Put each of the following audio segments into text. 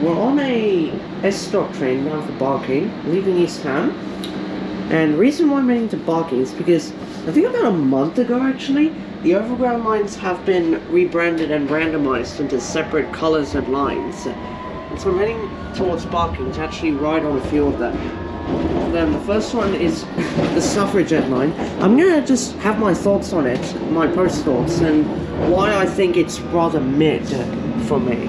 we're on a S-Stop train bound for Barking, leaving East Ham. And the reason why I'm heading to Barking is because I think about a month ago actually, the Overground lines have been rebranded and randomized into separate colors and lines. And so I'm heading towards Barking to actually ride on a few of them. Then the first one is the Suffragette line. I'm gonna just have my thoughts on it, my post thoughts, and why I think it's rather mid for me.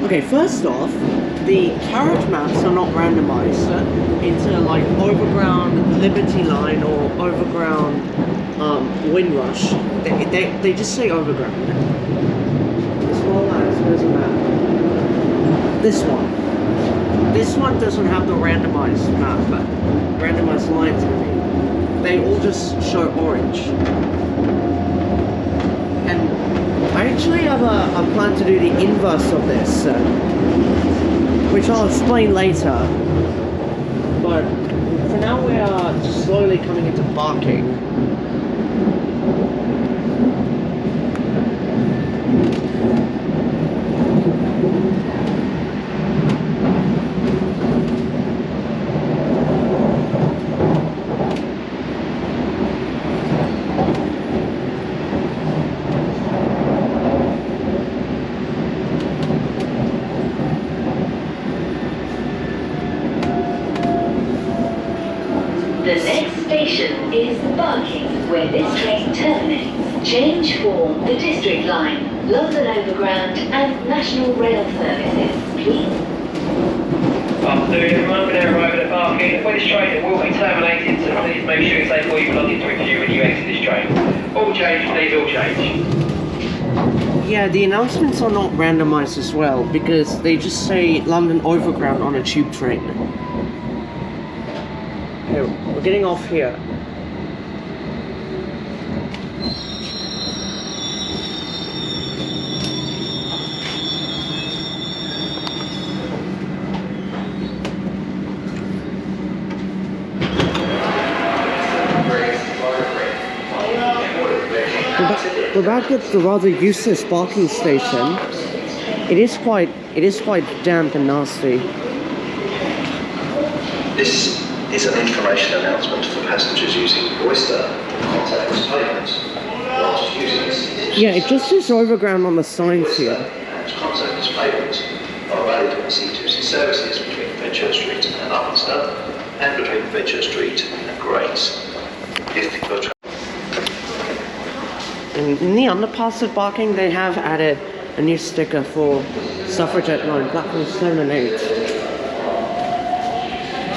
Okay, first off, the carriage maps are not randomized into like Overground Liberty Line or Overground Windrush. They just say Overground. This one has a map. This one doesn't have the randomized map, randomized lines. I mean, they all just show orange. And I actually have a plan to do the inverse of this, which I'll explain later. But for now, we are just slowly coming into Barking. The next station is Barking, where this train terminates. Change for the District Line, London Overground and National Rail services, please. Afternoon everyone, we're now arriving at Barking. For this train it will be terminated, so please make sure it's safe for you belonging to review when you exit this train. All change, please, all change. Yeah, the announcements are not randomized as well, because they just say London Overground on a tube train. Okay, we're getting off here. We're back at the rather useless Barking station. It is quite damp and nasty. This is an information announcement for passengers using Oyster contactless payments. Whilst using this, Yeah, it just says Overground on the signs here. and contactless payments are valid on C2C services between Fenchurch Street and Upminster and between Fenchurch Street and Grace. If you're In the underpass at Barking, they have added a new sticker for Suffragette line, platforms 7 and 8.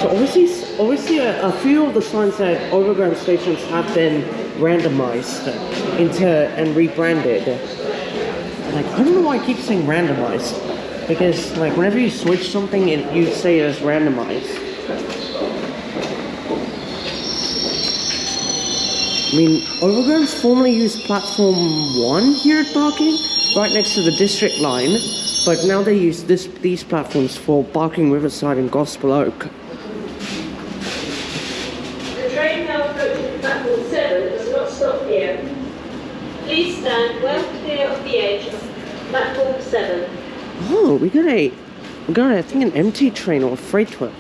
So obviously a few of the signs at Overground stations have been randomized into and rebranded. Like, I don't know why I keep saying randomized, because like whenever you switch something, you say it as randomized. I mean, Overground's formerly used platform 1 here at Barking, right next to the District Line, but now they use these platforms for Barking, Riverside and Gospel Oak. The train now approaching platform 7 does not stop here. Please stand well clear of the edge of platform 7. Oh, we got I think an empty train or a freight train.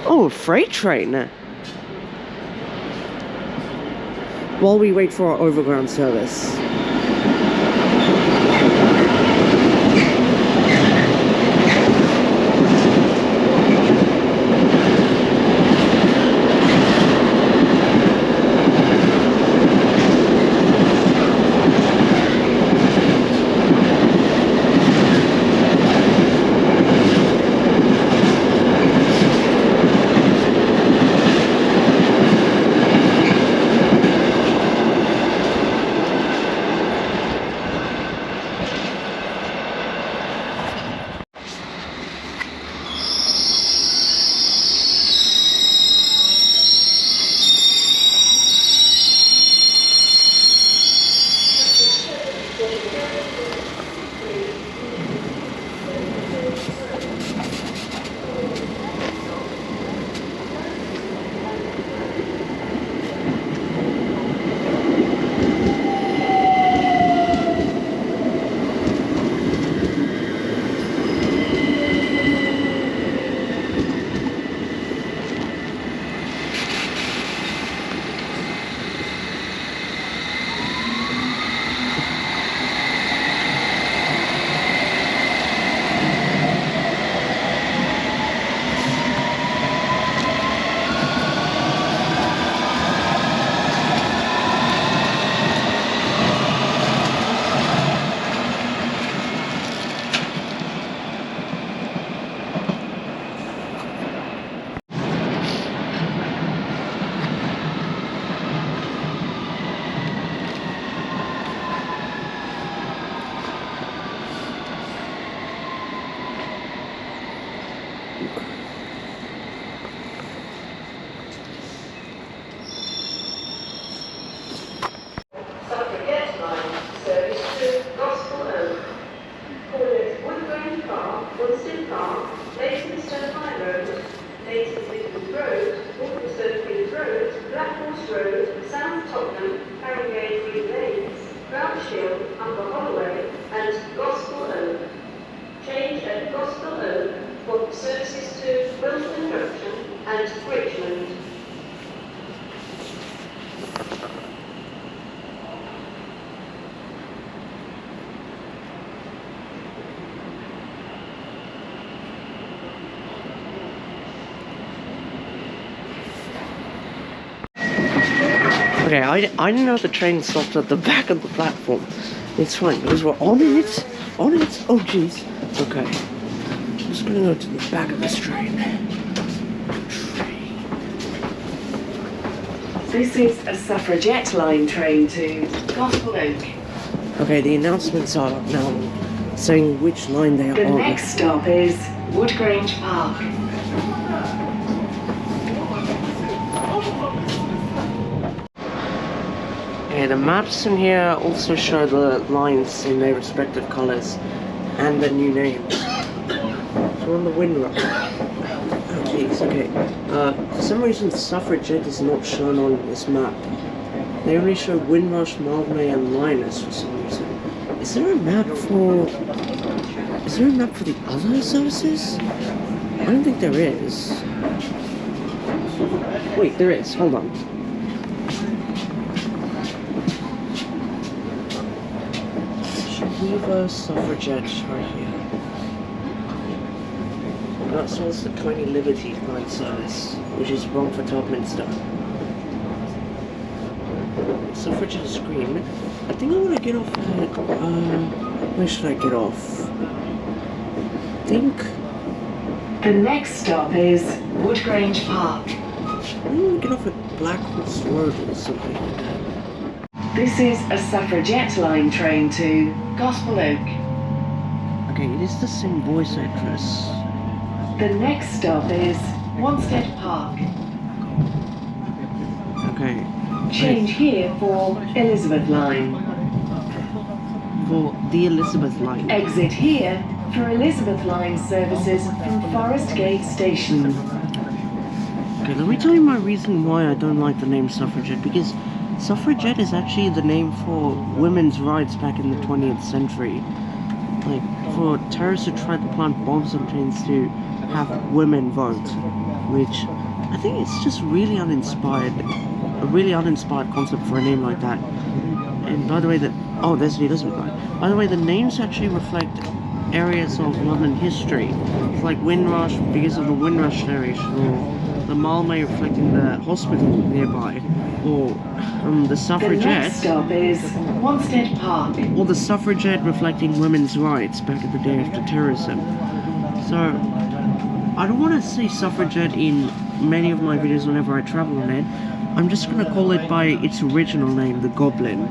Oh, a freight train. While we wait for our Overground service. Wilston Park, Leytonstone High Road, Leighton Midlands Road, Walthamstow Fields Road, Black Horse Road, South Tottenham, Harringay Green Lanes, Crouch Hill, Upper Holloway, and Gospel Oak. Change at Gospel Oak for services to Wilton Junction and Richmond. Okay, I didn't know the train stopped at the back of the platform. It's fine, because we're on it. Oh jeez. Okay. I'm just gonna go to the back of this train. This is a suffragette line train to Gospel Oak. Okay, the announcements are now saying which line they are The on. next stop is Woodgrange Park. Okay, the maps in here also show the lines in their respective colours and the new names. So on the Windrush. Oh jeez, okay. For some reason Suffragette is not shown on this map. They only show Windrush, Mildmay and Lyoness for some reason. Is there a map for the other services? I don't think there is. Wait, there is, hold on. Geneva Suffragette right here. That's also the 20 Liberty line service, which is wrong for Topminster. Suffragette Scream. I think I want to get off at, where should I get off? I think... The next stop is Woodgrange Park. I think I want to get off at Black Horse Road or something like that. This is a suffragette line train to Gospel Oak. Okay, it is the same voice actress. The next stop is Wanstead Park. Okay. Change here for Elizabeth line. For the Elizabeth line. Exit here for Elizabeth line services from Forest Gate Station. Okay, let me tell you my reason why I don't like the name suffragette, because suffragette is actually the name for women's rights back in the 20th century. Like, for terrorists who tried to plant bombs on trains to have women vote, which I think it's just really uninspired. A really uninspired concept for a name like that. And by the way, oh, there's the Elizabeth line. By the way, the names actually reflect areas of London history. It's like Windrush because of the Windrush narration, or the Mildmay reflecting the hospital nearby, or the suffragette. The next stop is Wanstead Park. Or the suffragette reflecting women's rights back in the day after terrorism. So, I don't want to say suffragette in many of my videos whenever I travel on it. I'm just going to call it by its original name, the Goblin.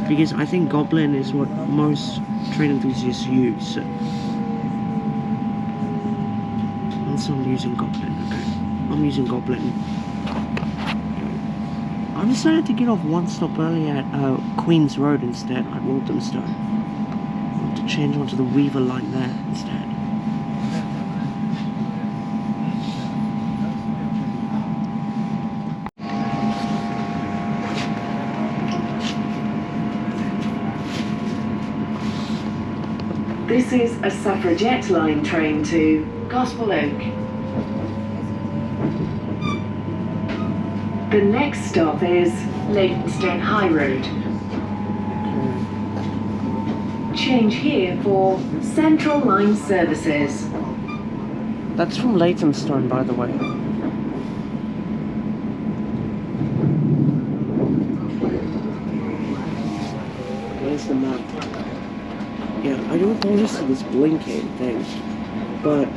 Because I think Goblin is what most train enthusiasts use. And so I'm using Goblin, okay. I'm using Goblin. I decided to get off one stop early at Queen's Road instead, at Walthamstow. I want to change onto the Weaver line there instead. This is a suffragette line train to Gospel Oak. The next stop is Leytonstone High Road. Change here for Central Line services. That's from Leytonstone, by the way. Where's the map? Yeah, I do apologize for this blinking thing, but,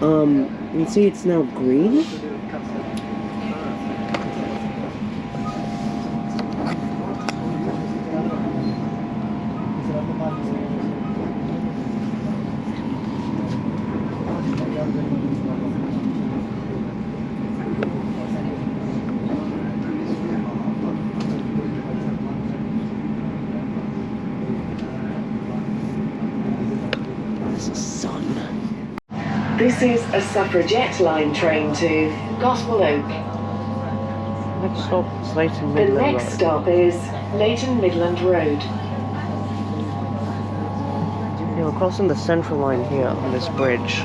you can see it's now green. There's a sun. This is a suffragette line train to Gospel Oak. Next stop is Leighton The Midland next Road. stop is Leighton Midland Road. Yeah, we're crossing the central line here on this bridge.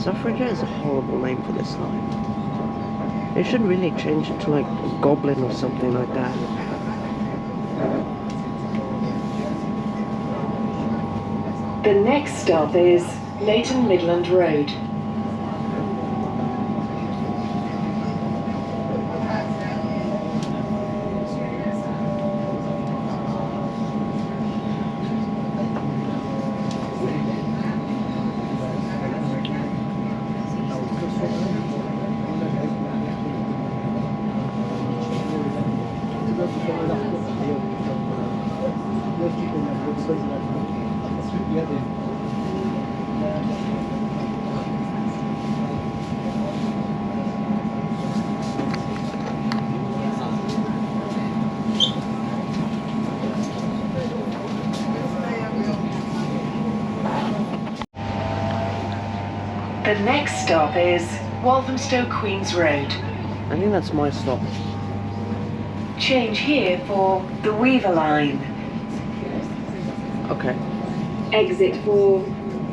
Suffragette is a horrible name for this line. They should really change it to like Goblin or something like that. The next stop is Leighton Midland Road. The next stop is Walthamstow Queens Road. I think that's my stop. Change here for the Weaver line. Okay. Exit for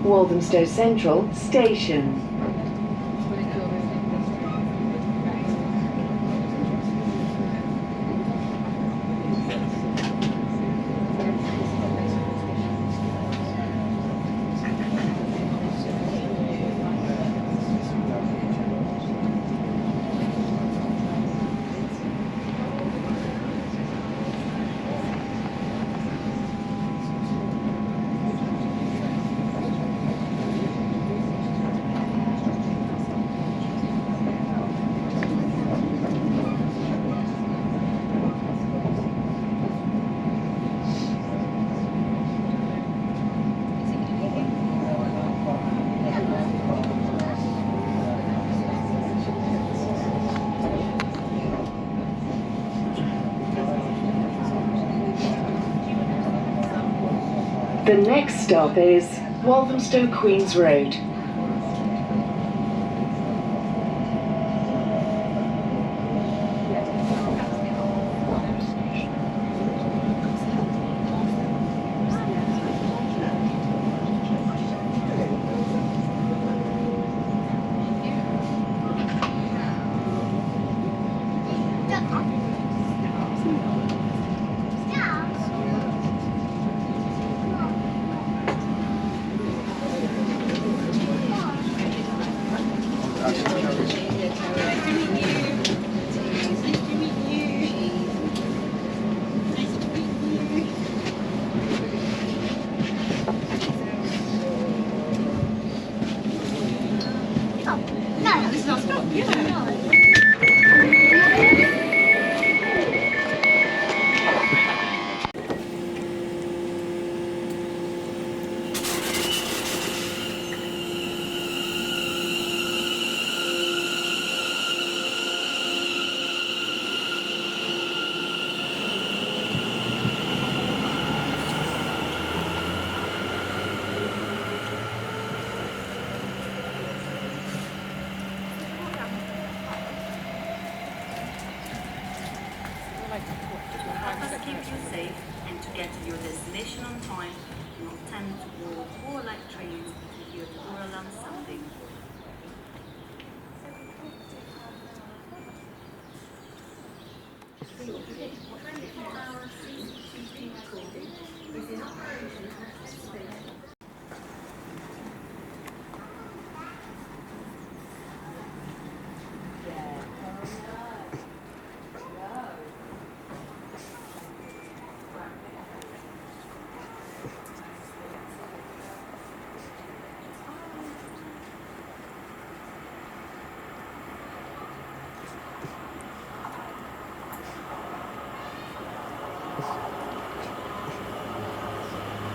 Walthamstow Central Station. The next stop is Walthamstow Queens Road. Must keep you safe and to get to your destination on time, not tend to board or like trains if you hear the door alarm sounding.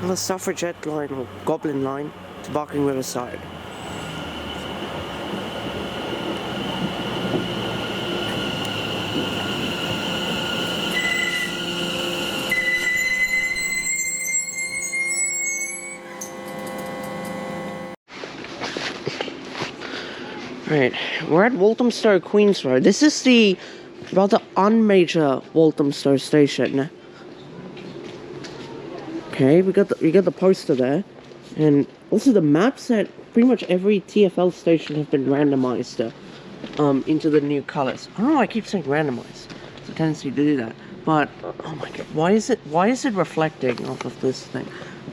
the Suffragette line or Goblin line to Barking Riverside. Right, we're at Walthamstow Queens Road. This is the rather unmajor Walthamstow station. Okay, we got the poster there, and also the maps at pretty much every TfL station have been randomized into the new colors. I don't know why I keep saying randomized. It's a tendency to do that, but oh my god, why is it reflecting off of this thing?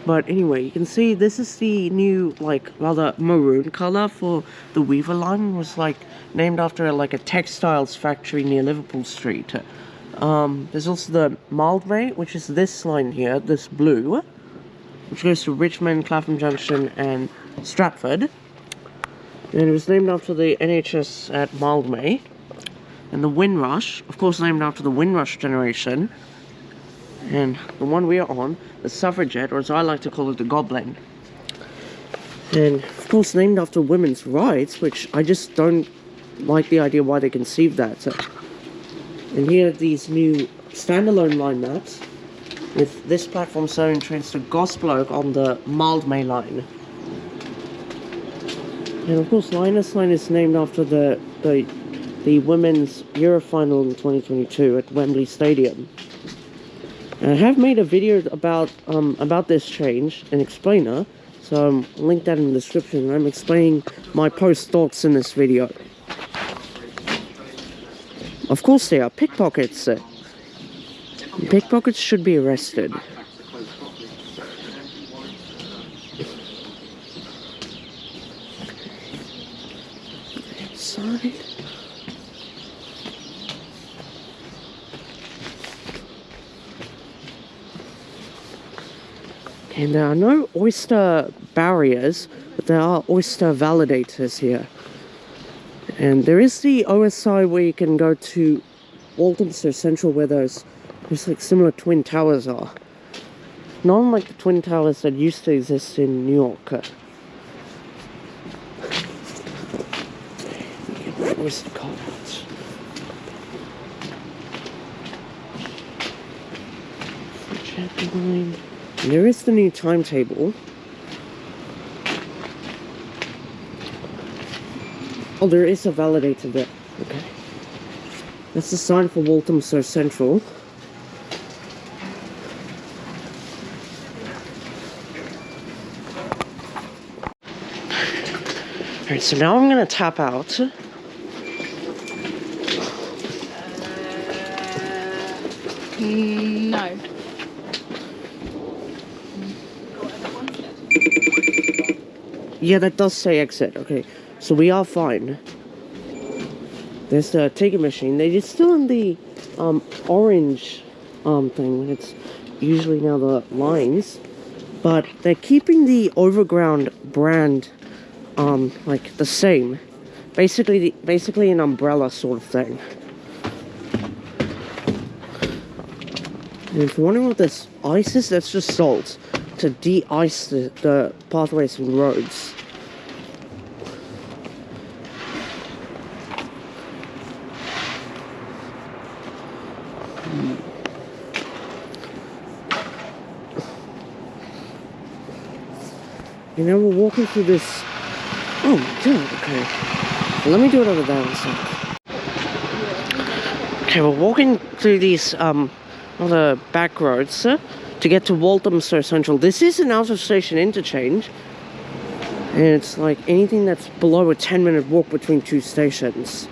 But anyway, you can see this is the new, like, rather maroon color for the Weaver line. It was, like, named after, like, a textiles factory near Liverpool Street. There's also the Mildmay, which is this line here, this blue, which goes to Richmond, Clapham Junction, and Stratford. And it was named after the NHS at Mildmay. And the Windrush, of course, named after the Windrush generation. And the one we are on, the Suffragette, or as I like to call it, the Goblin. And, of course, named after women's rights, which I just don't like the idea why they conceived that. So, and here are these new standalone line maps, with this platform showing trains to Gospel Oak on the Mildmay line. And, of course, Lioness Line is named after the women's Euro final in 2022 at Wembley Stadium. And I have made a video about this change, an explainer, so I'll link that in the description. I'm explaining my post thoughts in this video. Of course they are pickpockets. Pickpockets should be arrested. Side. And there are no oyster barriers, but there are oyster validators here. And there is the OSI where you can go to Walthamstow Central, where there's like similar twin towers are. Not unlike the twin towers that used to exist in New York. Oyster cards. Line. And there is the new timetable. Oh, there is a validator there. Okay. That's the sign for Walthamstow Central. Alright, so now I'm gonna tap out. No. Yeah, that does say exit. Okay, so we are fine. There's the ticket machine. They're still in the orange thing. It's usually now the lines, but they're keeping the Overground brand like the same. Basically an umbrella sort of thing. And if you're wondering what this ice is, that's just salt to de-ice the pathways and roads. You know, we're walking through this. Oh my god, okay. Well, let me do it over there in a sec. Okay, we're walking through these other back roads to get to Walthamstow Central. This is an out of station interchange, and it's like anything that's below a 10-minute walk between two stations.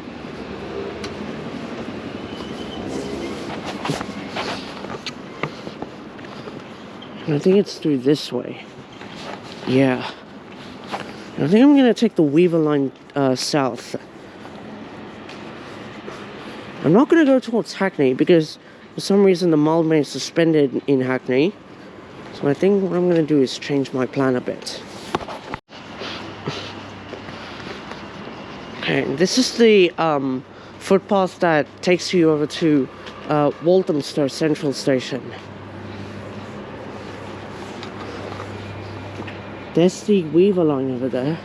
And I think it's through this way. Yeah. I think I'm gonna take the Weaver line south. I'm not gonna go towards Hackney because for some reason the Mildmay is suspended in Hackney. So I think what I'm gonna do is change my plan a bit. Okay, this is the footpath that takes you over to Walthamstow Central Station. There's the Weaver line over there.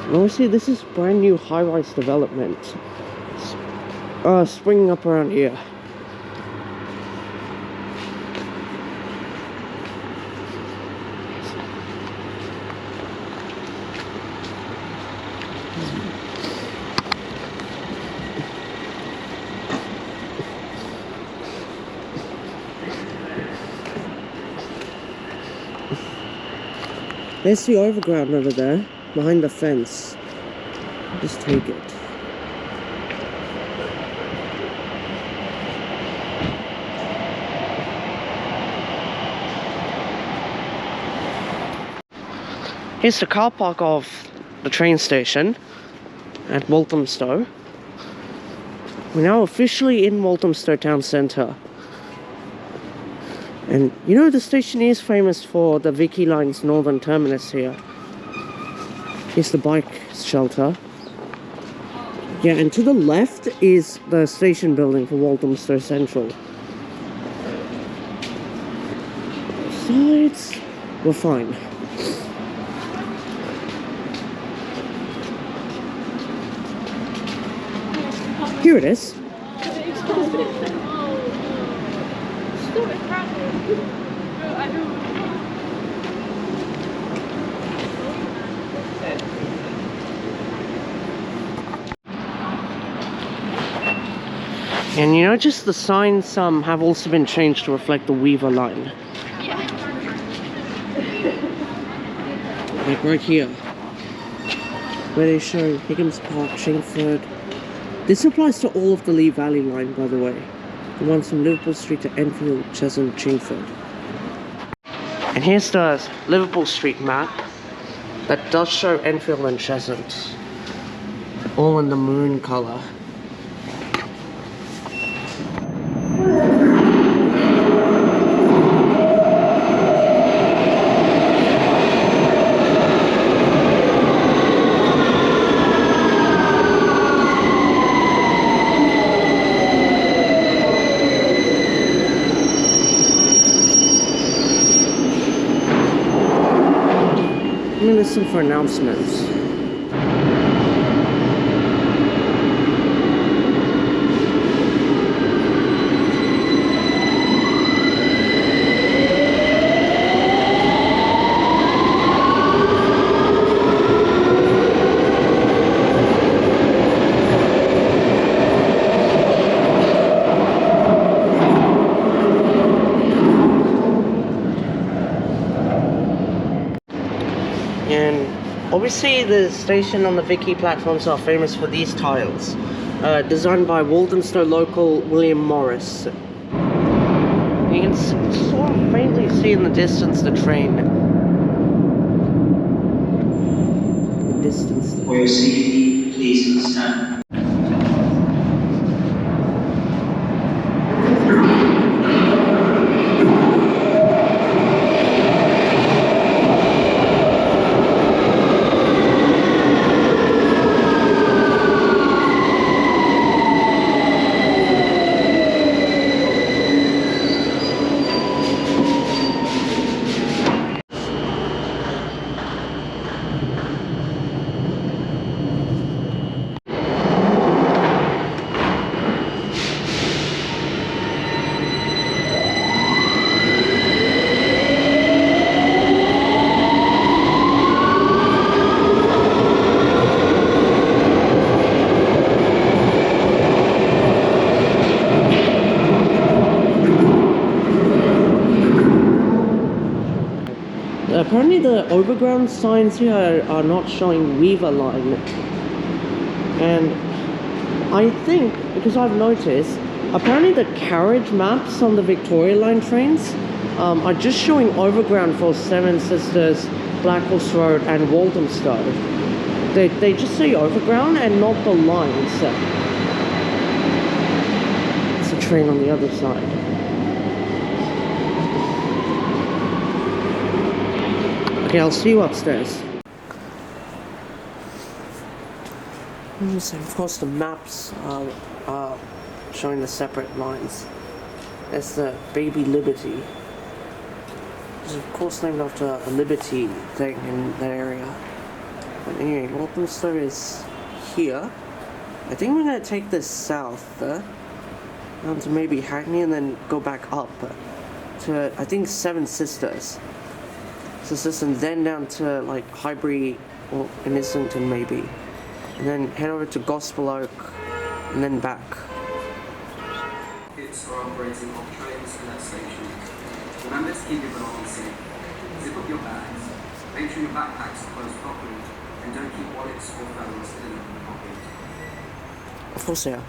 And obviously this is brand new high-rise development springing up around here. There's the Overground over there, behind the fence. Just take it. Here's the car park of the train station at Walthamstow. We're now officially in Walthamstow town centre. And you know, the station is famous for the Vicky Line's northern terminus here. Here's the bike shelter. Yeah, and to the left is the station building for Walthamstow Central. Sides, we're fine. Here it is. And you know, just the signs have also been changed to reflect the Weaver line. Like right here, where they show Higgins Park, Chingford. This applies to all of the Lee Valley line, by the way. The ones from Liverpool Street to Enfield, Chesham, Chingford. And here's the Liverpool Street map that does show Enfield and Chesham, all in the maroon colour. Let me listen for announcements. And obviously the station on the Vicky platforms are famous for these tiles, designed by Walthamstow local William Morris. You can sort of faintly see in the distance the train. The distance. For your safety, please stand. Apparently the Overground signs here are not showing Weaver line. And I think, because I've noticed, apparently the carriage maps on the Victoria Line trains are just showing Overground for Seven Sisters, Black Horse Road and Walthamstow. They just say Overground and not the lines. It's a train on the other side. Okay, I'll see you upstairs. And of course the maps are showing the separate lines. There's the Baby Liberty. It's of course named after a liberty thing in that area. But anyway, Walthamstow is here. I think we're gonna take this south down to maybe Hackney and then go back up to I think Seven Sisters. And then down to like Highbury or in Islington maybe. And then head over to Gospel Oak and then back. Kids are operating off trains and at stations. Remember to keep your belongings safe. Zip up your bags. Make sure your backpacks are closed properly. And don't keep wallets or phones in your pockets. Of course they are.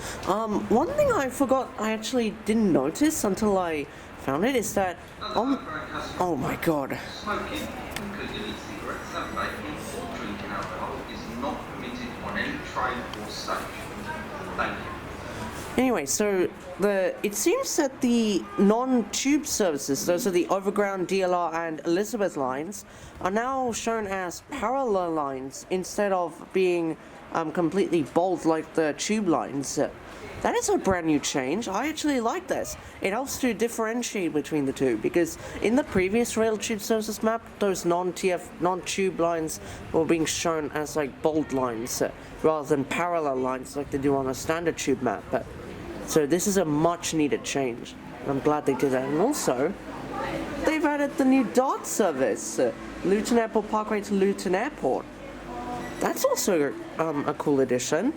One thing I forgot, I actually didn't notice until I found it, is that oh my god. Smoking, including cigarettes and vaping or drinking alcohol, is not permitted on any train or station. Thank you. Anyway, so it seems that the non-tube services, those are the Overground, DLR and Elizabeth lines, are now shown as parallel lines instead of being completely bold like the tube lines. That is a brand new change. I actually like this. It helps to differentiate between the two, because in the previous rail tube services map, those non-tube lines were being shown as like bold lines rather than parallel lines like they do on a standard tube map. So this is a much needed change. I'm glad they did that. And also, they've added the new DART service, Luton Airport Parkway to Luton Airport. That's also a cool addition.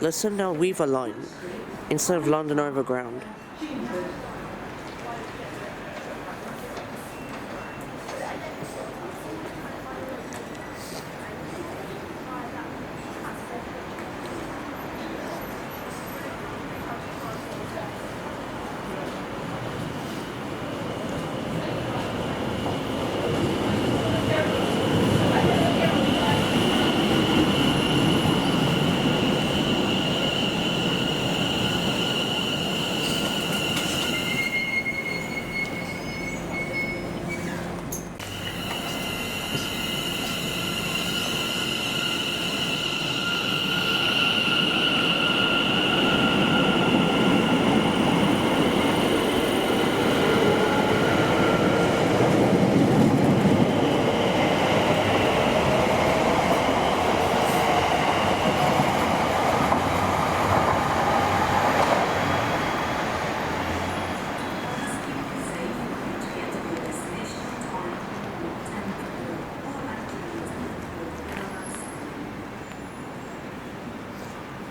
Listen now, Weaver line instead of London Overground.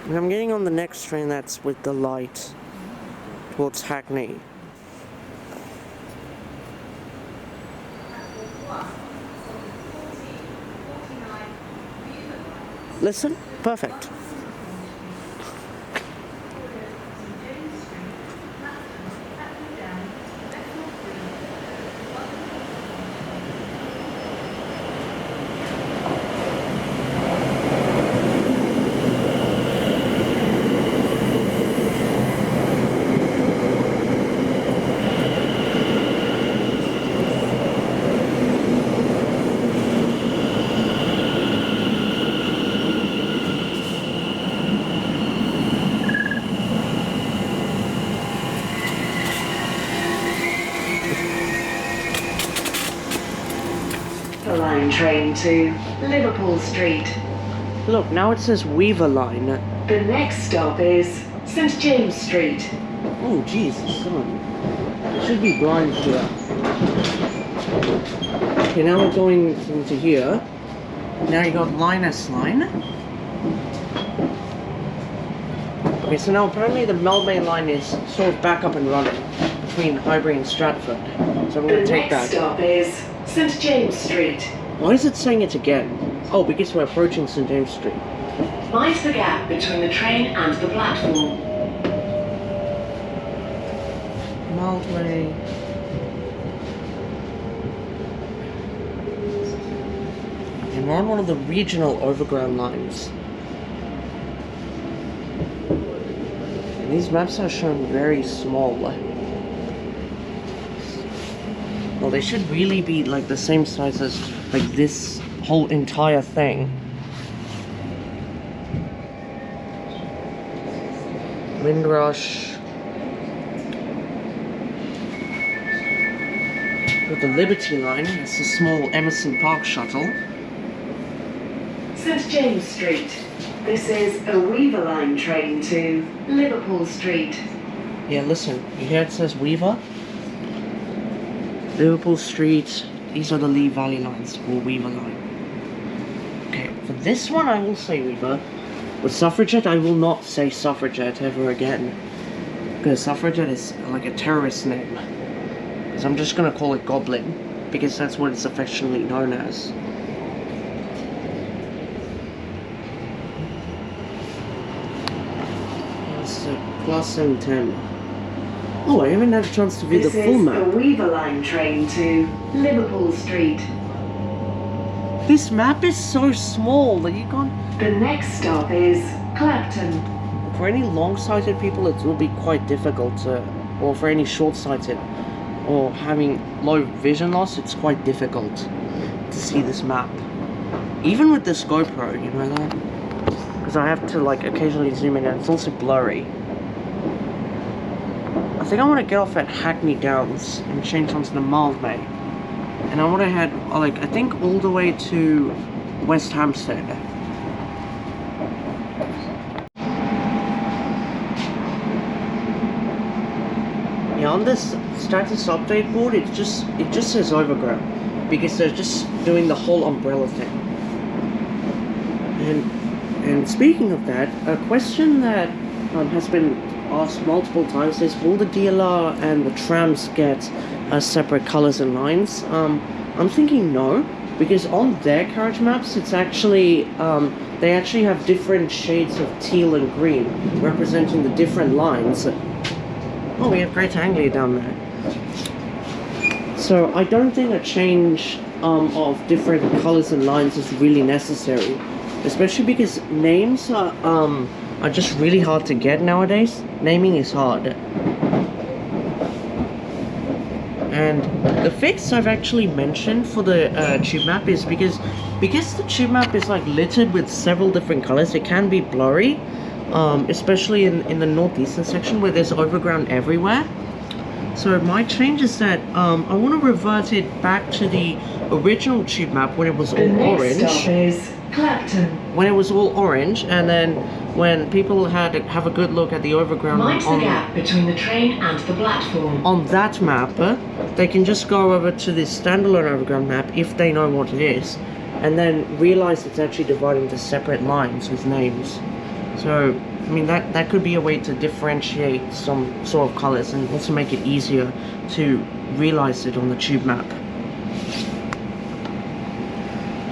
And I'm getting on the next train that's with the light towards Hackney. Listen, perfect. Line train to Liverpool Street. Look, now it says Weaver line. The next stop is St James Street. Oh, Jesus, come on. There should be blinds here. Okay, now we're going into here. Now you got Linus line. Okay, so now apparently the Melbourne line is sort of back up and running between Highbury and Stratford. So I'm going to take that. The next stop is St James Street. Why is it saying it again? Oh, because we're approaching St James Street. Mind the gap between the train and the platform. Mildway. And we're on one of the regional overground lines. And these maps are shown very small. Well, they should really be like the same size as like this whole entire thing. Windrush. With the Liberty line, it's a small Emerson Park shuttle. St James Street. This is a Weaver Line train to Liverpool Street. Yeah, listen, you hear it says Weaver? Liverpool Street, these are the Lee Valley lines, or Weaver Line. Okay, for this one I will say Weaver. With Suffragette, I will not say Suffragette ever again. Because Suffragette is like a terrorist name. So I'm just gonna call it Goblin, because that's what it's affectionately known as. It's a Class 710. Oh, I haven't had a chance to view the full map. This is a Weaver Line train to Liverpool Street. This map is so small that you can't... The next stop is Clapton. For any long-sighted people, it will be quite difficult to... Or for any short-sighted, or having low vision loss, it's quite difficult to see this map. Even with this GoPro, you know that? Because I have to like occasionally zoom in and it's also blurry. I think I want to get off at Hackney Downs and change onto the Mildmay. And I want to head, like, I think all the way to West Hampstead. Yeah, on this status update board, it just says Overground. Because they're just doing the whole umbrella thing. And speaking of that, a question that has been asked multiple times is, will the DLR and the trams get separate colors and lines? I'm thinking no, because on their carriage maps, it's actually they actually have different shades of teal and green representing the different lines. Oh, we have Great Anglia down there. So I don't think a change of different colors and lines is really necessary, especially because names are just really hard to get nowadays. Naming is hard. And the fix I've actually mentioned for the tube map is because the tube map is like littered with several different colors, it can be blurry, especially in the northeastern section where there's overground everywhere. So my change is that I want to revert it back to the original tube map when it was all orange. The next stop is Clapton. When it was all orange, and then when people had to have a good look at the overground Mind the gap between the train and the platform. on that map, they can just go over to this standalone overground map if they know what it is, and then realize it's actually divided into separate lines with names. So I mean that could be a way to differentiate some sort of colors and also make it easier to realize it on the tube map.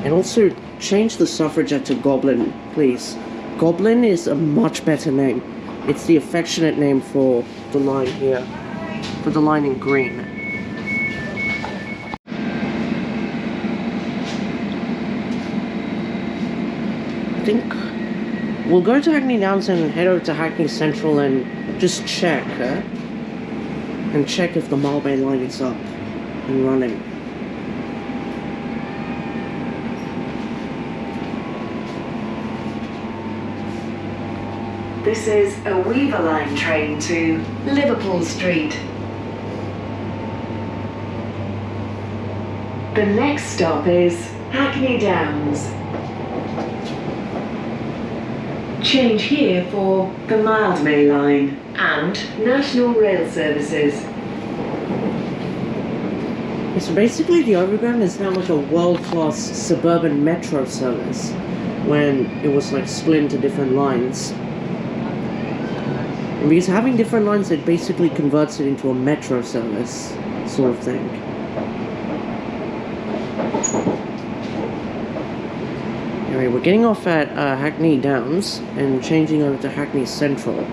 And also change the Suffragette to Goblin, please. Goblin is a much better name. It's the affectionate name for the line here, for the line in green. I think we'll go to Hackney Downs and head over to Hackney Central and just check, and check if the Mildmay line is up and running. This is a Weaver Line train to Liverpool Street. The next stop is Hackney Downs. Change here for the Mildmay line and National Rail Services. So basically the Overground is now like a world-class suburban metro service when it was like split into different lines. And because having different lines, it basically converts it into a metro service sort of thing. Anyway, we're getting off at Hackney Downs and changing over to Hackney Central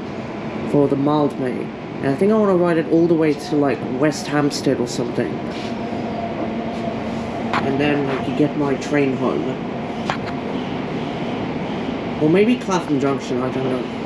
for the Mildmay. And I think I want to ride it all the way to like West Hampstead or something. And then I can get my train home. Or maybe Clapham Junction, I don't know.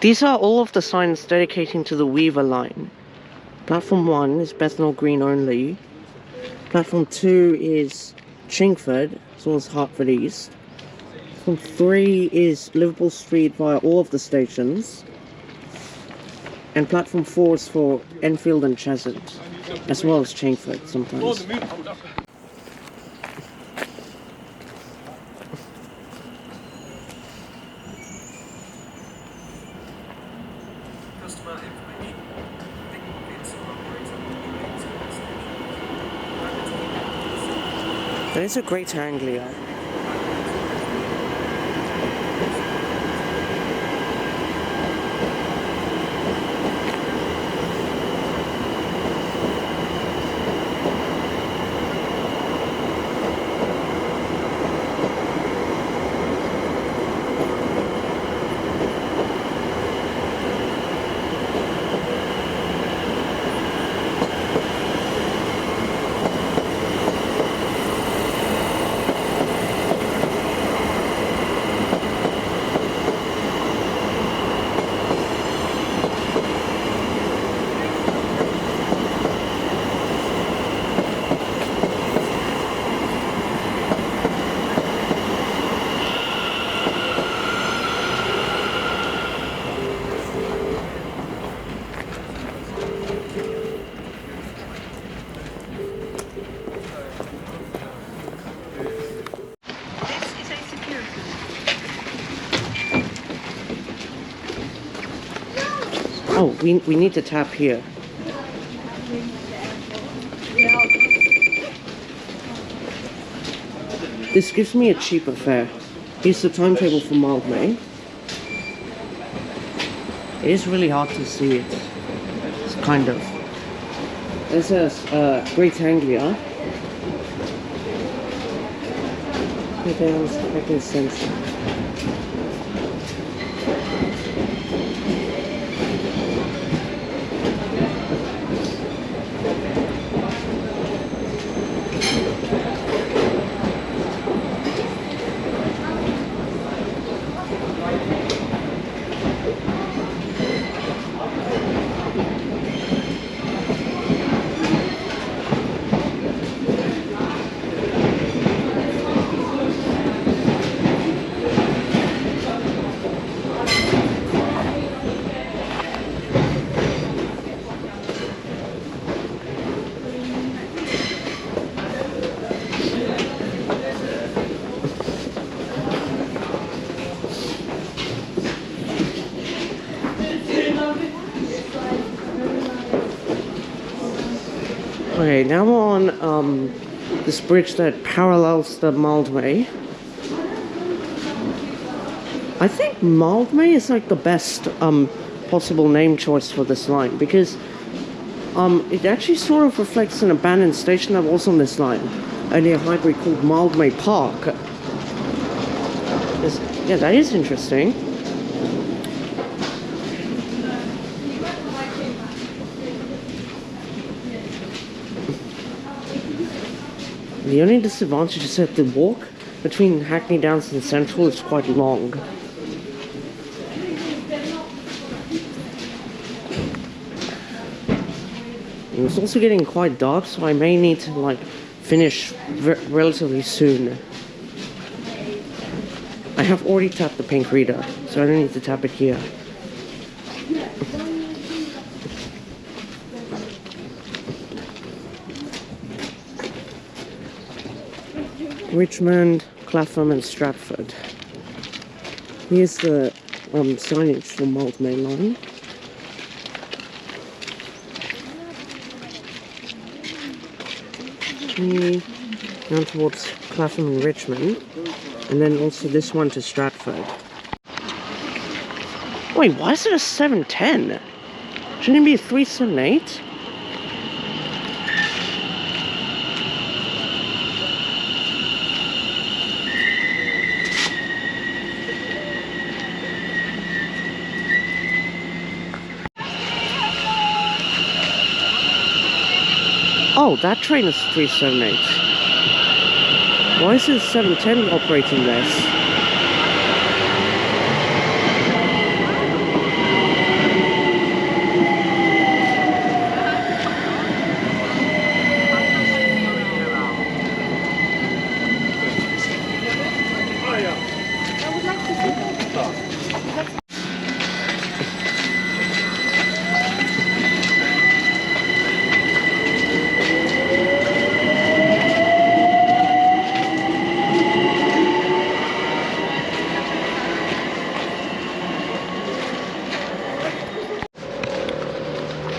These are all of the signs dedicating to the Weaver line. Platform 1 is Bethnal Green only. Platform 2 is Chingford, as well as Hertford East. Platform 3 is Liverpool Street via all of the stations. And platform 4 is for Enfield and Cheshunt, as well as Chingford sometimes. Customer information. Pickpockets are operating trains at stations. There is a Great Anglia. Oh, we need to tap here. This gives me a cheaper fare. Here's the timetable for Mildmay. It is really hard to see it. It's kind of. There's a Great Anglia. Okay, I was making sense. Okay, now we're on this bridge that parallels the Mildmay. I think Mildmay is like the best possible name choice for this line because it actually sort of reflects an abandoned station that was on this line, a near Highbury called Mildmay Park. Yeah, that is interesting. The only disadvantage is that the walk between Hackney Downs and Central is quite long. It's also getting quite dark, so I may need to like finish relatively soon. I have already tapped the pink reader, so I don't need to tap it here. Richmond, Clapham and Stratford. Here's the signage for Mildmay line. Down towards Clapham and Richmond, and then also this one to Stratford. Wait, why is it a 710? Shouldn't it be a 378? Oh, that train is 378. Why is it 710 operating this?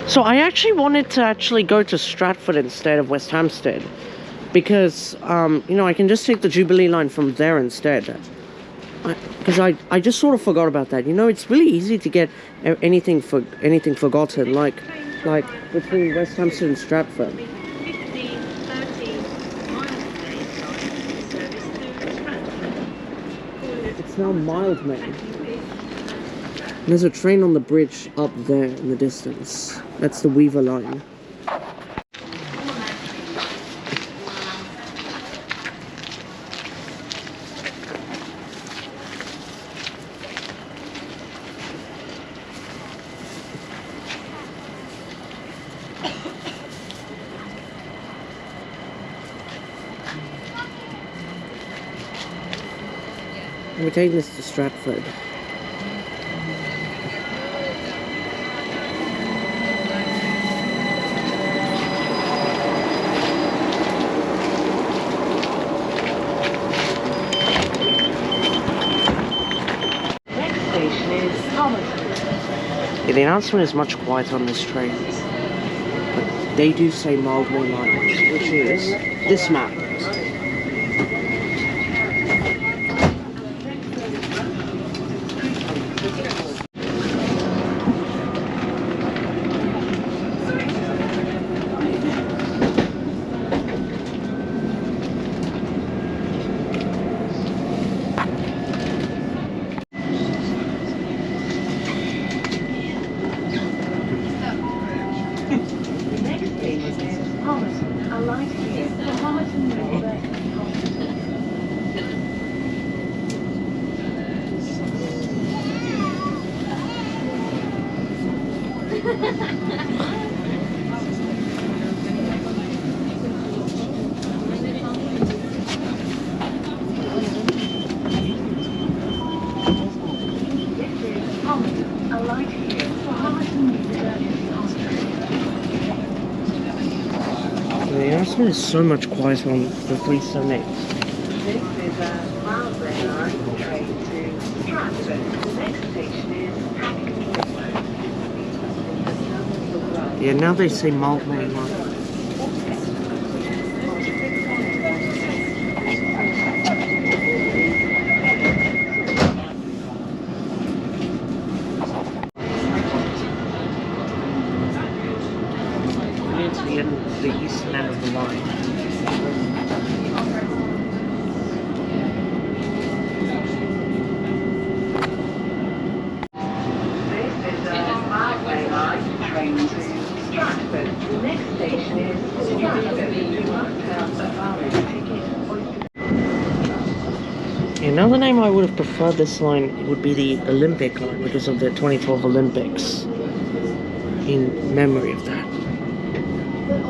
So I actually wanted to go to Stratford instead of West Hampstead, because you know, I can just take the Jubilee line from there instead. Because I just sort of forgot about that. You know, it's really easy to get anything forgotten, like between West Hampstead and Stratford. 15, 13 miles a day service to Stratford. It's now Mildmay. There's a train on the bridge up there in the distance. That's the Weaver line. We're taking this to Stratford. Yeah, the announcement is much quieter on this train, but they do say Mildmay line, which is this map. The announcement is so much quieter on the 378. This is a Mildmay line train to Stratford. The next station is Hackney. Yeah, now they say Mildmay line. The eastern end of the line. This is a Mildmay line train to Stratford. The next station is Stratford. You must have a valid ticket. Another name I would have preferred this line would be the Olympic line because of the 2012 Olympics. In memory of that.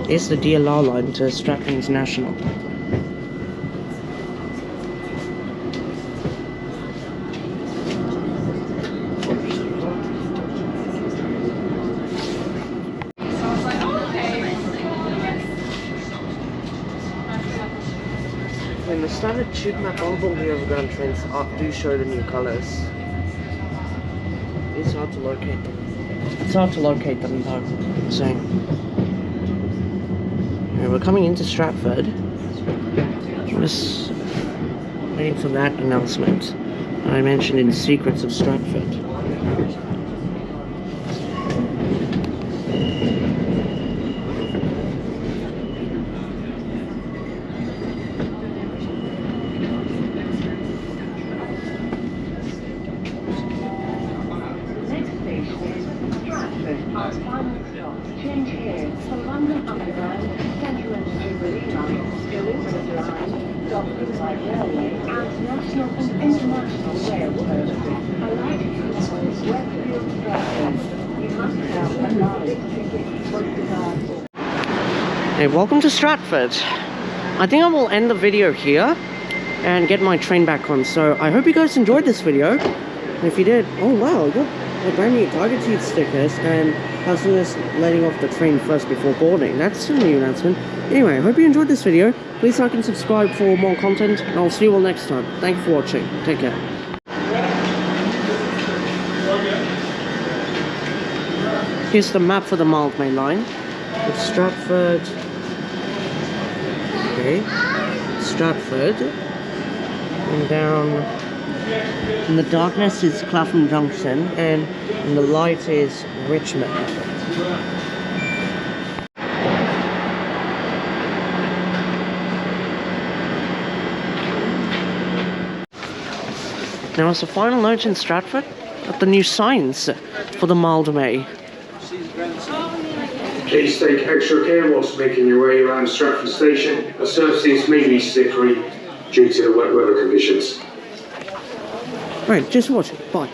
It's the DLR line to Stratford International. So in the standard tube map on all the Overground trains do show the new colours. It's hard to locate them. It's hard to locate them though. So yeah, we're coming into Stratford. Just waiting for that announcement I mentioned in Secrets of Stratford. Change here for London Underground, Central and Jubilee lines, Elizabeth line, Docklands Light Railway, and national and international rail services. Alighting from Westfield Stratford. You must have a valid ticket for the Hey, welcome to Stratford. I think I will end the video here and get my train back on. So I hope you guys enjoyed this video. And if you did, oh wow, you got the brand new target seat stickers and passengers letting off the train first before boarding. That's a new announcement. Anyway, I hope you enjoyed this video. Please like and subscribe for more content, and I'll see you all next time. Thank you for watching. Take care. Here's the map for the Mild Main line. It's Stratford. Okay. Stratford. And down in the darkness is Clapham Junction, and in the light is Richmond. Now as a final note in Stratford, at the new signs for the Mild May. Please take extra care whilst making your way around Stratford Station. The surfaces may be slippery due to the wet weather conditions. Right, just watch it. Bye.